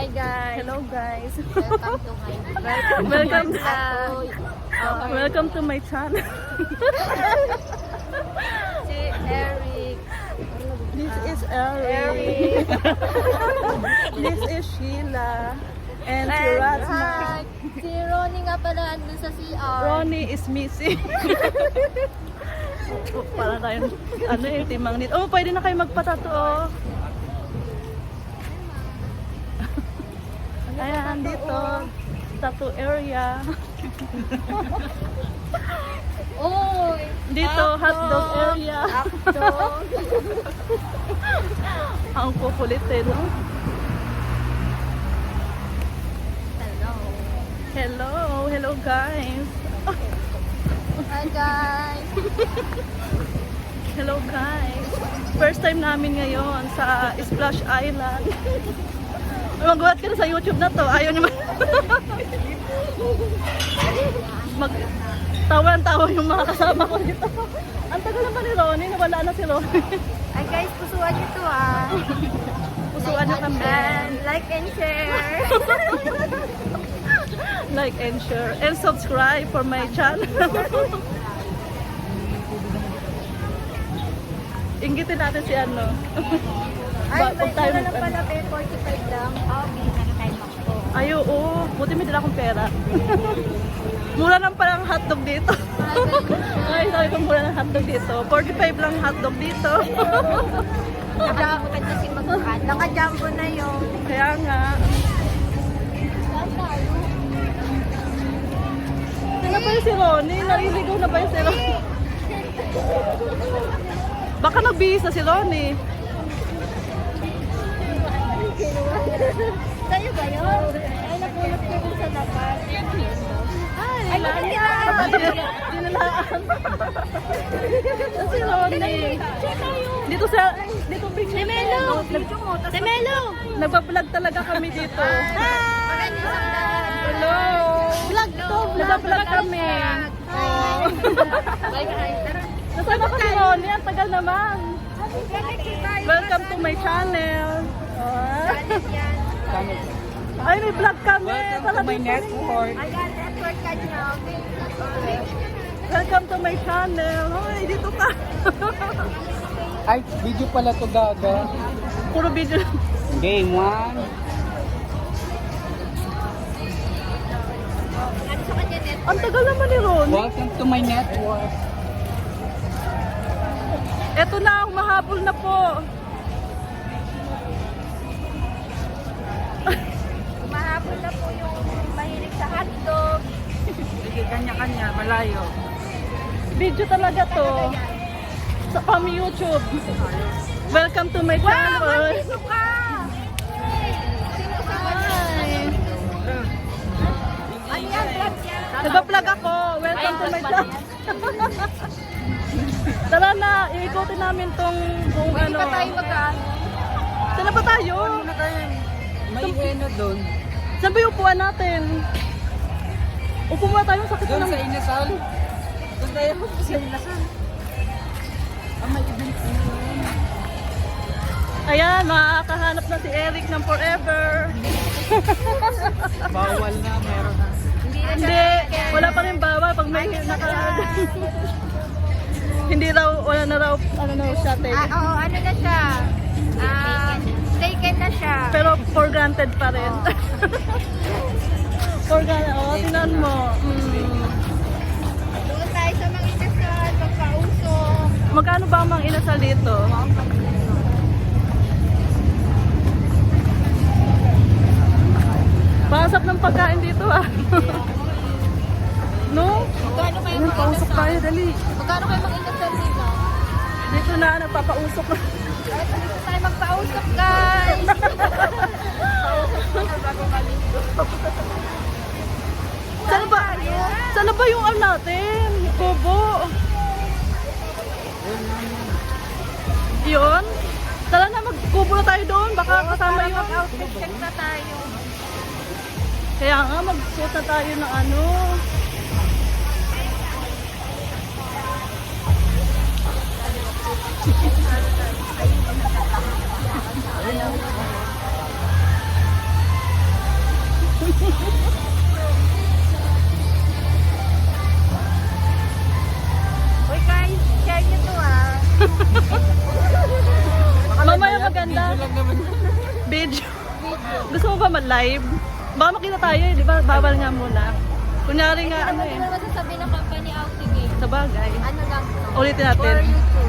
Hi guys. Hello guys. Welcome to my Welcome to my channel. Si Eric. This is Eric. This is Sheila. And si Razma. Hi. Si Ronnie nga pala andun sa CR. Ronnie is missing. Para tayong timang nito. Oh, pwede na kayo magpatato. Oh. Ayan, dito. Tattoo area. Oy. Dito, hotdog area. Hotdog. Ang kukulit eh, no? Hello. Hello guys. Hi guys. Hello guys. First time namin ngayon sa Splash Island. Magawa ka na sa YouTube na to. Ayaw niyo tawa yung mga kasama ko dito. Ang tagal naman ni Ronnie. Nawala na si Ronnie. Hi guys, pusuan nyo to ah. Pusuan niyo kami. And like and share. Like and share. And subscribe for my channel. Inggitin natin si ano. Ay, Pag tayo may lang pala 45 lang. Ay, oo. Buti may dala akong pera. Mura lang palang hotdog dito. Ay, sabi ko mura lang hotdog dito. 45 lang hotdog dito. Naka-open kasi magbukat. Naka-jumbo na yun. Kaya nga. Sino ba yung si Ronnie? Nariligaw na ba yung si Ronnie? Baka nagbihis na si Ronnie. Sa'yo ba yun? Ay, napulot ko dun sa dapat. Ay, Dinilaan. Si Ronnie. Dito bigla. Si Melo! Si Melo! Nagpa-vlog talaga kami dito. Hi! Hello! Vlog to! Nagpa-vlog kami. Oh. Bye-bye! Nasaan ako si Ronnie? Ang tagal naman. Welcome to my channel. Oh. Ay, may vlog kami. Welcome to my network. Ayan, network ka niyo. Welcome to my channel. Hoy, dito ka. Ay, video pala to gaga. Puro video. Game 1. Ano sa kanya network? Ang tagal naman ni Ronnie. Welcome to my network. Eto na, humahabol na po. Mahapon na po yung mahilig sa hotdog. Sige, kanya-kanya, malayo. Video talaga to. Sa YouTube. Welcome to my channel. Sino ka? Sino ka? Hi. Ano yan? Vlog yan? Nagpa-vlog ako. Welcome to my channel. Tara na, iikutin namin tong buong ano. Hindi pa tayo mag-ano. Saan na ba tayo? May ano doon. Saan ba yung upuan natin? Upo muna tayo, sakit Doon na sa ng... inasal. Doon tayo sa inasal. May event. Ayan, makakahanap na si Eric ng forever. Bawal na, meron na. Hindi, wala pa rin bawal pag may hindi raw, wala na raw, ano na siya, take. Oo, ano na siya? Taken na siya. Pero for granted pa rin. For granted, tinan mo. Doon tayo sa mga inasal, magpausok. Magkano ba ang mga inasal dito? Pasap ng pagkain dito ah. No? Magkano kayo Ayun, pausok tayo, dali. Magkano kayo mag-inasal dito? Dito na, nagpapausok na. Guys, dito tayo magpausok, guys. Saan ba yung ano natin? Kubo. Yun? Tara na, magkubo na tayo doon. Baka kasama yun. Mag-outfit check na tayo. Kaya nga, magsuot na tayo ng ano. lang naman. Video. Video. Gusto mo ba mag-live? Baka makita tayo eh, di ba? Bawal nga muna. Kunyari nga ano Ano eh. naman sasabihin ng company outing eh. Sa bagay. Ano lang to? Ulitin For natin. YouTube.